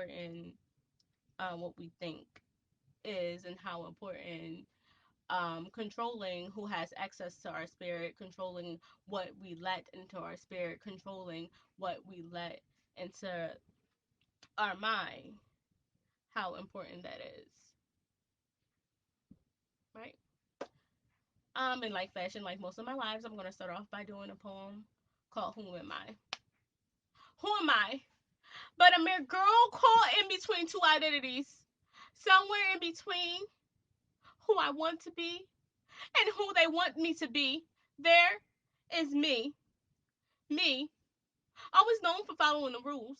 important what we think is, and how important controlling who has access to our spirit, controlling what we let into our spirit, controlling what we let into our mind, how important that is, right? In like fashion, like most of my lives, I'm gonna start off by doing a poem called "Who Am I?" Who am I? But a mere girl caught in between two identities, somewhere in between who I want to be and who they want me to be. There is me, me, always known for following the rules.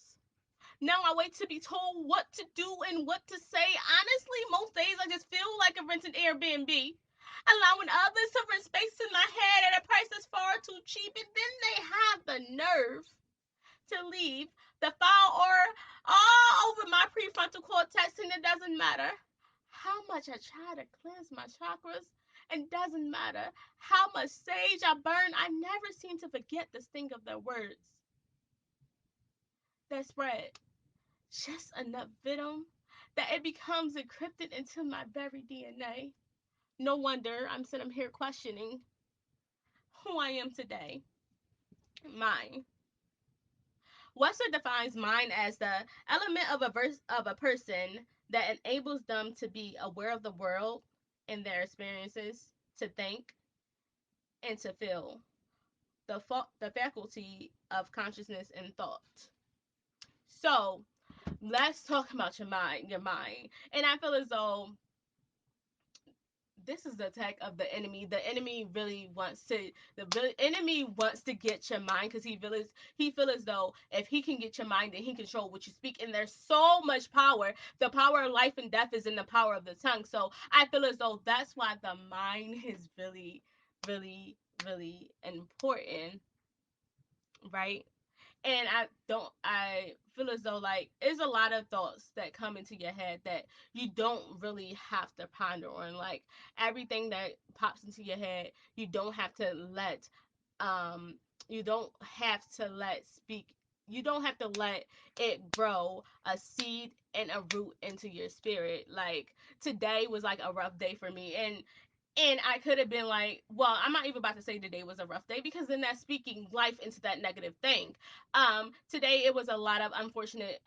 Now I wait to be told what to do and what to say. Honestly, most days I just feel like a rented Airbnb, allowing others to rent space in my head at a price that's far too cheap, and then they have the nerve to leave the file or all over my prefrontal cortex, and it doesn't matter how much I try to cleanse my chakras. It doesn't matter how much sage I burn. I never seem to forget the sting of their words that spread just enough venom that it becomes encrypted into my very DNA. No wonder I'm sitting here questioning who I am today. Mine. Webster defines mind as the element of a person that enables them to be aware of the world and their experiences, to think and to feel. The faculty of consciousness and thought. So let's talk about your mind, And I feel as though this is the attack of the enemy. The enemy really wants to. Enemy wants to get your mind because he feel as though if he can get your mind, then he can control what you speak. And there's so much power. The power of life and death is in the power of the tongue. So I feel as though that's why the mind is really, really, really important, right? And I feel as though like there's a lot of thoughts that come into your head that you don't really have to ponder on. Like everything that pops into your head, you don't have to let um you don't have to let speak you don't have to let it grow a seed and a root into your spirit. Like today was like a rough day for me, and I could have been like, well, I'm not even about to say today was a rough day because then that's speaking life into that negative thing. Today it was a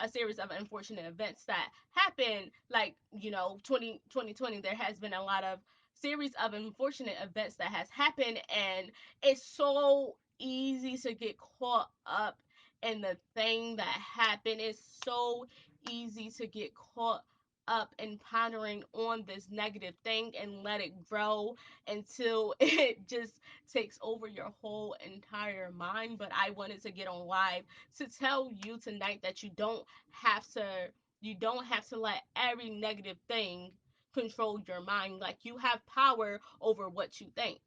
series of unfortunate events that happened. Like, 2020, there has been a lot of series of unfortunate events that has happened, and it's so easy to get caught up in the thing that happened. It's so easy to get caught up and pondering on this negative thing and let it grow until it just takes over your whole entire mind. But I wanted to get on live to tell you tonight that you don't have to let every negative thing control your mind. Like you have power over what you think,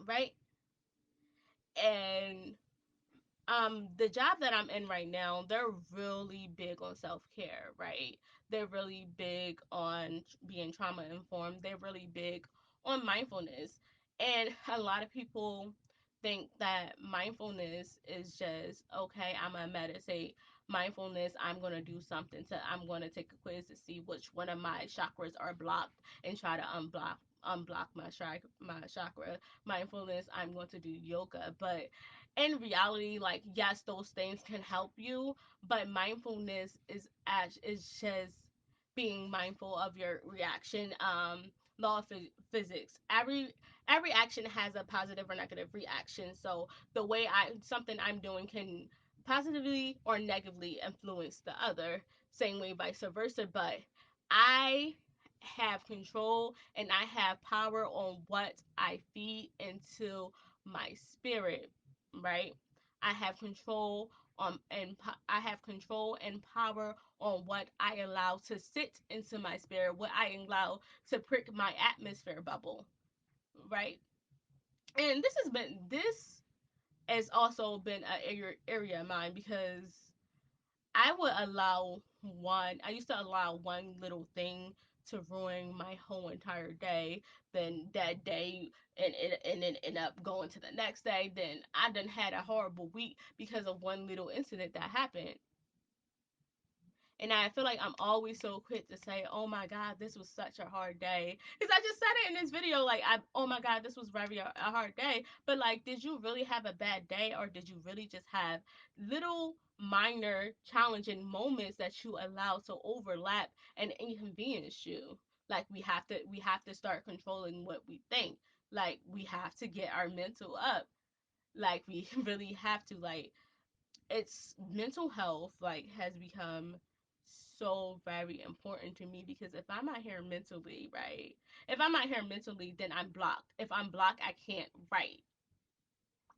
right? And the job that I'm in right now, they're really big on self-care, right? They're really big on being trauma informed. They're really big on mindfulness. And a lot of people think that mindfulness is just, okay, I'm going to meditate. Mindfulness, I'm going to take a quiz to see which one of my chakras are blocked and try to unblock my chakra. Mindfulness, I'm going to do yoga. But in reality, like yes, those things can help you, but mindfulness is just being mindful of your reaction. Law of physics. Every action has a positive or negative reaction. So the way I something I'm doing can positively or negatively influence the other. Same way, vice versa. But I have control and I have power on what I feed into my spirit, right? I have control I have control and power on what I allow to sit into my spirit, what I allow to prick my atmosphere bubble, right? And this has also been an area of mine because I used to allow one little thing to ruin my whole entire day. Then that day, and then end up going to the next day. Then I done had a horrible week because of one little incident that happened. And I feel like I'm always so quick to say, "Oh my God, this was such a hard day," because I just said it in this video. Like, "Oh my God, this was very a hard day." But like, did you really have a bad day, or did you really just have little minor challenging moments that you allow to overlap and inconvenience you? Like, we have to start controlling what we think. Like, we have to get our mental up. Like, we really have to, like, it's mental health, like, has become so very important to me, because if I'm not here mentally, right, if I'm not here mentally, then I'm blocked. If I'm blocked, I can't write.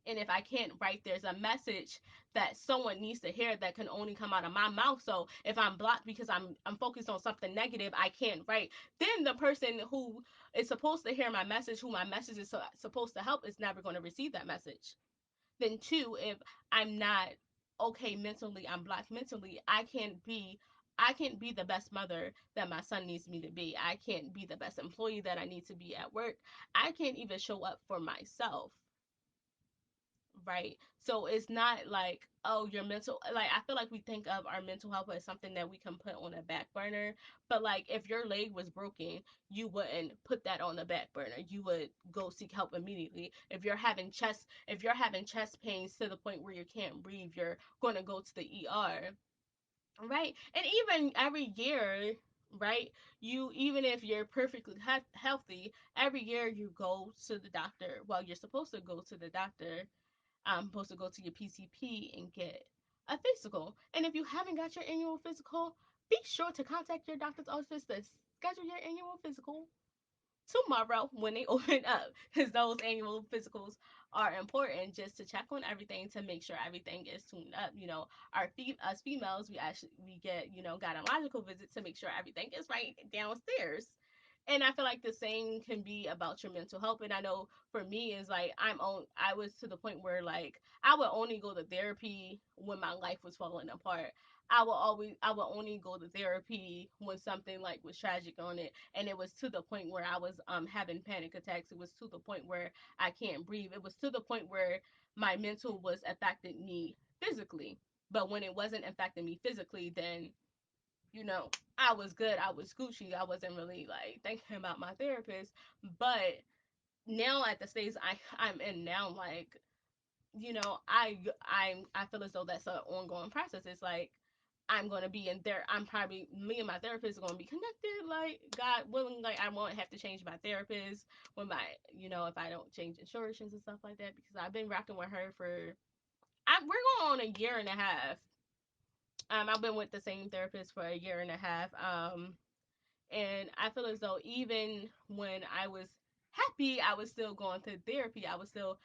And if I can't write, there's a message that someone needs to hear that can only come out of my mouth. So if I'm blocked because I'm focused on something negative, I can't write. Then the person who is supposed to hear my message, who my message is supposed to help, is never going to receive that message. Then two, if I'm not okay mentally, I'm blocked mentally, I can't be the best mother that my son needs me to be. I can't be the best employee that I need to be at work. I can't even show up for myself, right? So it's not like, oh, your mental, like, I feel like we think of our mental health as something that we can put on a back burner. But like, if your leg was broken, you wouldn't put that on the back burner. You would go seek help immediately. If you're having chest pains to the point where you can't breathe, you're going to go to the ER, right? And even every year, right, you, even if you're perfectly healthy, every year you go to the doctor. Well, you're supposed to go to the doctor. I'm supposed to go to your PCP and get a physical. And if you haven't got your annual physical, be sure to contact your doctor's office to schedule your annual physical tomorrow when they open up, because those annual physicals are important, just to check on everything, to make sure everything is tuned up. Us females, we get, gynecological visits to make sure everything is right downstairs. And I feel like the same can be about your mental health. And I know for me is like, I was to the point where, like, I would only go to therapy when my life was falling apart. I would only go to therapy when something like was tragic on it, and it was to the point where I was having panic attacks. It was to the point where I can't breathe. It was to the point where my mental was affecting me physically. But when it wasn't affecting me physically, then, you know, I was good. I was Gucci. I wasn't really like thinking about my therapist. But now, at the stage I'm in now, like, I feel as though that's an ongoing process. It's like, I'm gonna be in there. I'm probably, me and my therapist are gonna be connected. Like, God willing, like, I won't have to change my therapist when if I don't change insurances and stuff like that, because I've been rocking with her for, we're going on a year and a half. I've been with the same therapist for a year and a half. And I feel as though even when I was happy, I was still going to therapy. I was still,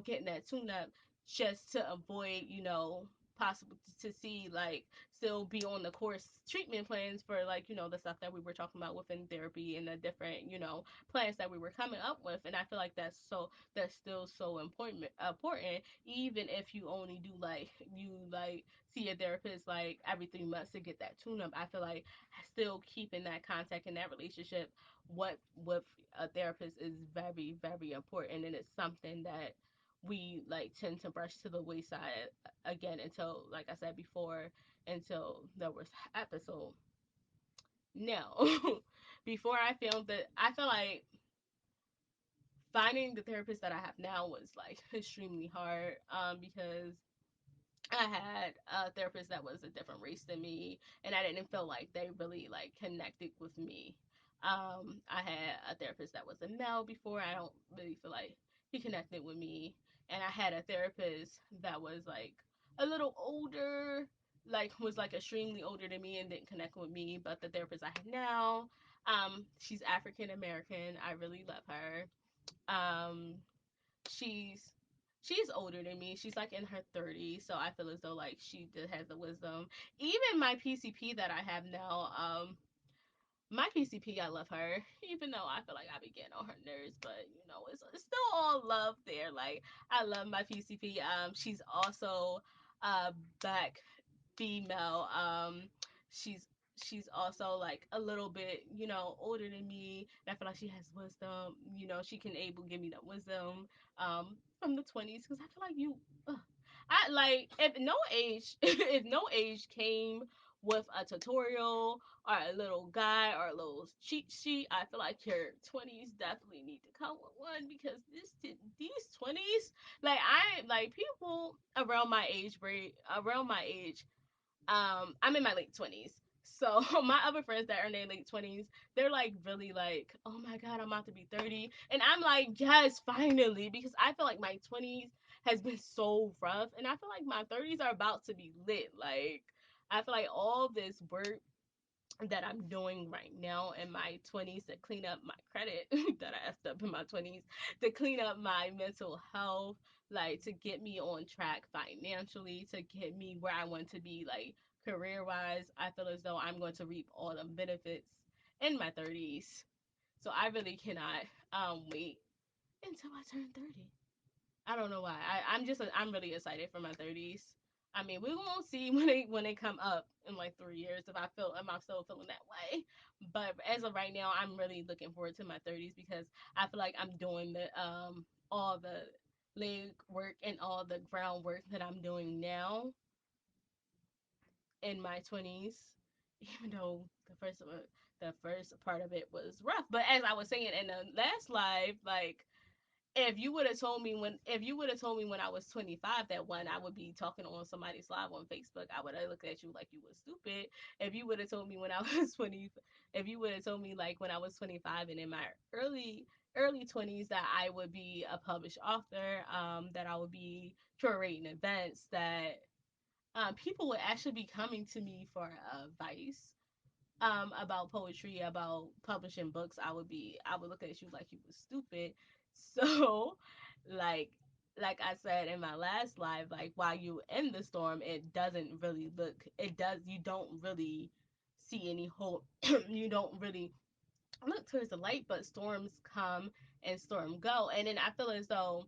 getting that tune up, just to avoid, possible to see, like, still be on the course treatment plans for, like, the stuff that we were talking about within therapy, and the different, plans that we were coming up with. And I feel like that's still so important, even if you only do, like, see a therapist like every 3 months to get that tune up. I feel like still keeping that contact and that relationship with a therapist is very, very important, and it's something that we, like, tend to brush to the wayside again, until, like I said before, until the worst episode. Now, before I filmed it, I feel like finding the therapist that I have now was, like, extremely hard, because I had a therapist that was a different race than me, and I didn't feel like they really, like, connected with me. I had a therapist that was a male before. I don't really feel like he connected with me, and I had a therapist that was, like, a little older, like, was, like, extremely older than me, and didn't connect with me. But the therapist I have now, she's African American. I really love her. Um, she's she's older than me. She's, like, in her 30s, so I feel as though, like, she has the wisdom. Even my PCP that I have now, my PCP, I love her, even though I feel like I be getting on her nerves, but, it's still all love there. Like, I love my PCP. She's also black female. She's she's also, like, a little bit, older than me, and I feel like she has wisdom. She can able give me that wisdom from the 20s, because I feel like I like, if no age if no age came with a tutorial or a little guide or a little cheat sheet. I feel like your 20s definitely need to come with one because these 20s, like I like people around my age, around my age, I'm in my late 20s. So my other friends that are in their late 20s, they're like really like, oh my god, I'm about to be 30, and I'm like, yes, finally, because I feel like my 20s has been so rough, and I feel like my 30s are about to be lit. Like I feel like all this work that I'm doing right now in my 20s to clean up my credit that I effed up in my 20s, to clean up my mental health, like to get me on track financially, to get me where I want to be, like career wise. I feel as though I'm going to reap all the benefits in my 30s. So I really cannot wait until I turn 30. I don't know why. I'm really excited for my 30s. I mean, we won't see when they come up in like 3 years if I'm still feeling that way. But as of right now, I'm really looking forward to my 30s because I feel like I'm doing the all the leg work and all the groundwork that I'm doing now in my 20s. Even though the first part of it was rough, but as I was saying in the last live, like if you would have told me when I was 25 that one I would be talking on somebody's live on Facebook, I would have looked at you like you were stupid. If you would have told me when I was 20, if you would have told me like when I was 25 and in my early 20s that I would be a published author, that I would be curating events, that people would actually be coming to me for advice about poetry, about publishing books, I would look at you like you was stupid. So like like I said in my last live, like while you in the storm, you don't really see any hope. You don't really look towards the light, but storms come and storm go. And then I feel as though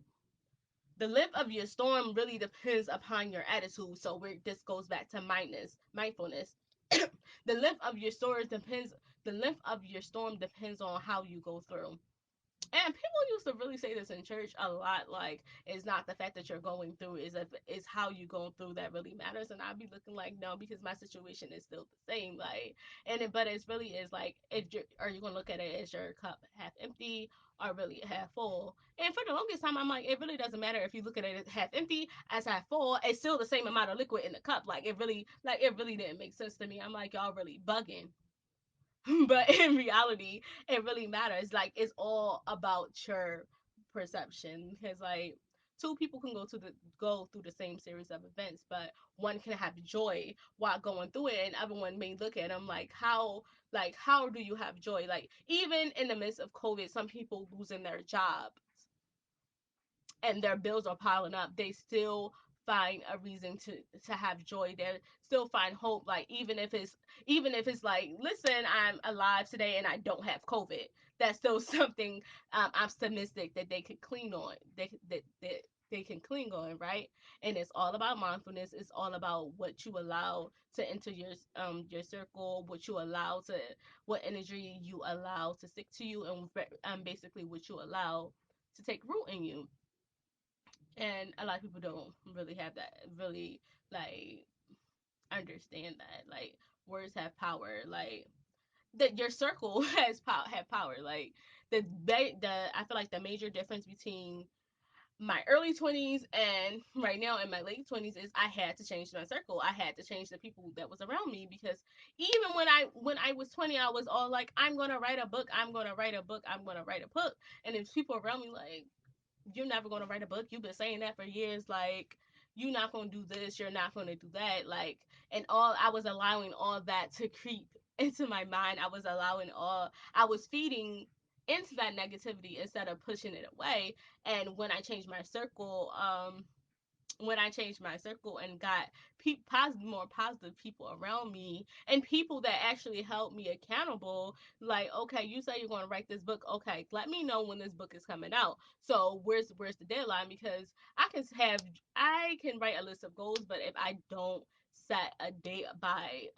the length of your storm really depends upon your attitude. So where this goes back to mindfulness. the length of your storm depends the length of your storm depends on how you go through. And people used to really say this in church a lot, like it's not the fact that you're going through, is how you going through that really matters. And I'd be looking like, no, because my situation is still the same. Like, but it's really is like, if you're are you gonna look at it as your cup half empty or really half full? And for the longest time, I'm like, it really doesn't matter if you look at it as half empty as half full. It's still the same amount of liquid in the cup. It really didn't make sense to me. I'm like, y'all really bugging. But in reality, it really matters. Like it's all about your perception, because like two people can go through the same series of events, but one can have joy while going through it, and other one may look at them like how do you have joy? Like even in the midst of COVID, some people losing their job and their bills are piling up, they still find a reason to have joy. They still find hope. Like even if it's like, listen, I'm alive today and I don't have COVID. That's still something optimistic that they could clean on. That they can cling on, right? And it's all about mindfulness. It's all about what you allow to enter your circle, what energy you allow to stick to you, and basically what you allow to take root in you. And a lot of people don't really have that, really like understand that, like words have power, like that your circle have power. Like the I feel like the major difference between my early 20s and right now in my late 20s is I had to change my circle. I had to change the people that was around me, because even when I was 20, I was all like, I'm going to write a book, I'm going to write a book, I'm going to write a book. And there's people around me like, you're never going to write a book. You've been saying that for years. Like, you're not going to do this. You're not going to do that. Like, and all I was allowing all that to creep into my mind. I was feeding into that negativity instead of pushing it away. And when I changed my circle and got more positive people around me, and people that actually held me accountable. Like, okay, you say you're going to write this book. Okay, let me know when this book is coming out. So where's the deadline? Because I can write a list of goals, but if I don't set a date by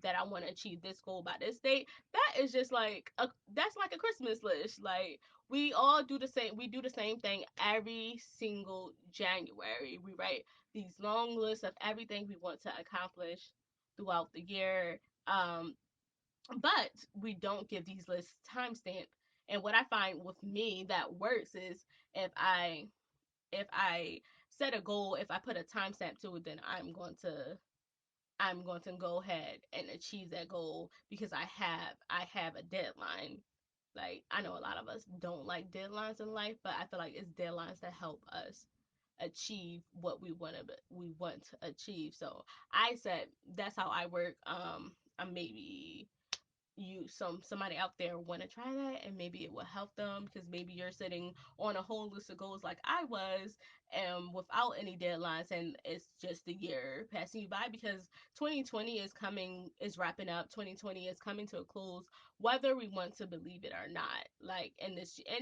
that I want to achieve this goal by this date, that is just like that's like a Christmas list. Like we do the same thing every single January. We write these long lists of everything we want to accomplish throughout the year. Um, but we don't give these lists timestamp. And what I find with me that works is if I if I set a goal, if I put a timestamp to it, then I'm going to go ahead and achieve that goal because I have a deadline. Like I know a lot of us don't like deadlines in life, but I feel like it's deadlines that help us achieve what we want to achieve. So I said that's how I work. Maybe somebody out there want to try that and maybe it will help them because maybe you're sitting on a whole list of goals like I was and without any deadlines and it's just a year passing you by because 2020 is wrapping up. 2020 is coming to a close whether we want to believe it or not. Like and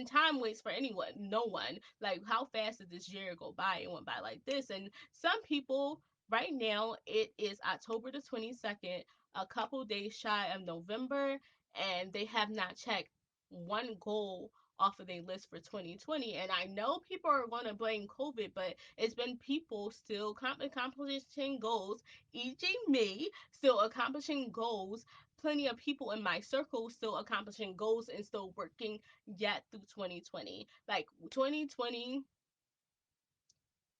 time waits for anyone, no one. Like how fast did this year go by? It went by like this. And some people right now it is October the 22nd, a couple days shy of November, and they have not checked one goal off of their list for 2020. And I know people are going to blame COVID, but it's been people still accomplishing goals, e.g., me, still accomplishing goals. Plenty of people in my circle still accomplishing goals and still working yet through 2020. Like 2020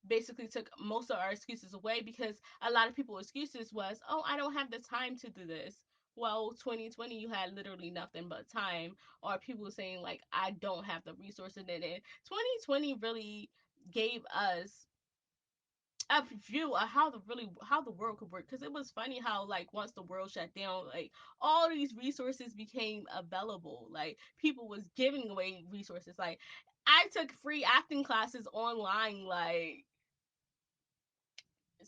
basically took most of our excuses away because a lot of people's excuses was, oh, I don't have the time to do this. Well, 2020, you had literally nothing but time. Or people saying, like, I don't have the resources in it. 2020 really gave us a view of how the world could work because it was funny how like once the world shut down like all these resources became available, like people was giving away resources. Like I took free acting classes online, like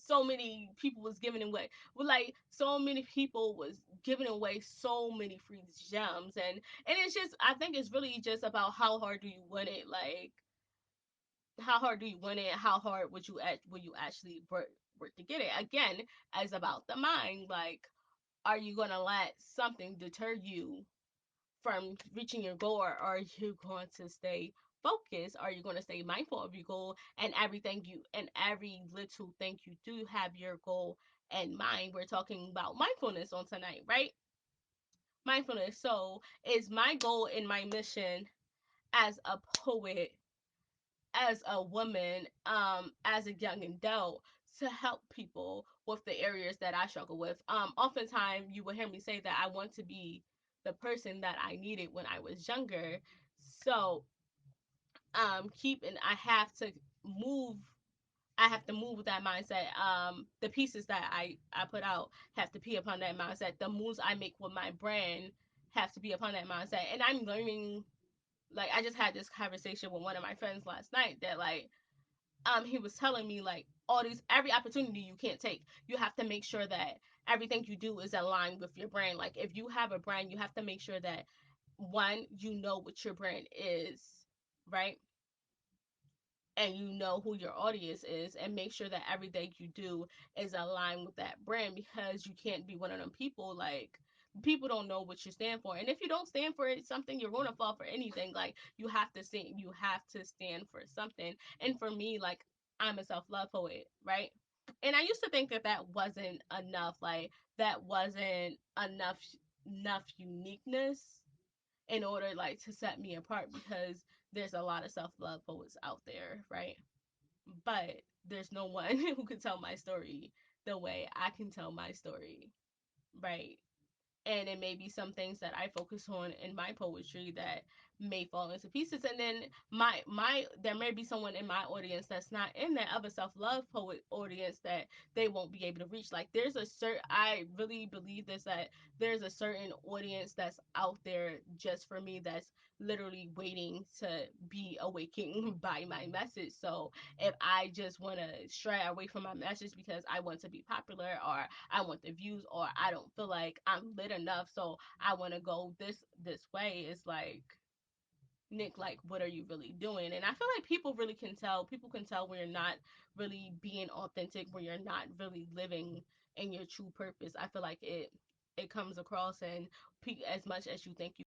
so many people was giving away like so many people was giving away so many free gems. And it's just I think it's really just about how hard do you want it. Like how hard do you want it, how hard would you actually work to get it. Again, as about the mind, like are you gonna let something deter you from reaching your goal, or are you going to stay focused? Are you going to stay mindful of your goal and every little thing you do have your goal in mind? We're talking about mindfulness on tonight, right? Mindfulness. So is my goal and my mission as a poet, as a woman, as a young adult, to help people with the areas that I struggle with. Oftentimes you will hear me say that I want to be the person that I needed when I was younger. So keeping move I have to move with that mindset. The pieces that I put out have to be upon that mindset. The moves I make with my brand have to be upon that mindset. And I'm learning, like I just had this conversation with one of my friends last night that like he was telling me like every opportunity you can't take. You have to make sure that everything you do is aligned with your brand. Like if you have a brand, you have to make sure that one, you know what your brand is, right? And you know who your audience is, and make sure that everything you do is aligned with that brand, because you can't be one of them people like people don't know what you stand for. And if you don't stand for it, something, you're going to fall for anything. Like you have to stand for something. And for me, like I'm a self-love poet, right? And I used to think that that wasn't enough, like that wasn't enough uniqueness in order like to set me apart, because there's a lot of self-love poets out there, right? But there's no one who can tell my story the way I can tell my story, right? And it may be some things that I focus on in my poetry that may fall into pieces. And then my there may be someone in my audience that's not in that other self-love poet audience that they won't be able to reach. Like there's a certain I really believe this, that there's a certain audience that's out there just for me, that's literally waiting to be awakened by my message. So if I just want to stray away from my message because I want to be popular, or I want the views, or I don't feel like I'm lit enough, so I want to go this way, it's like, Nick, like what are you really doing? And I feel like people really can tell. People can tell when you're not really being authentic, when you're not really living in your true purpose. I feel like it comes across, and as much as you think you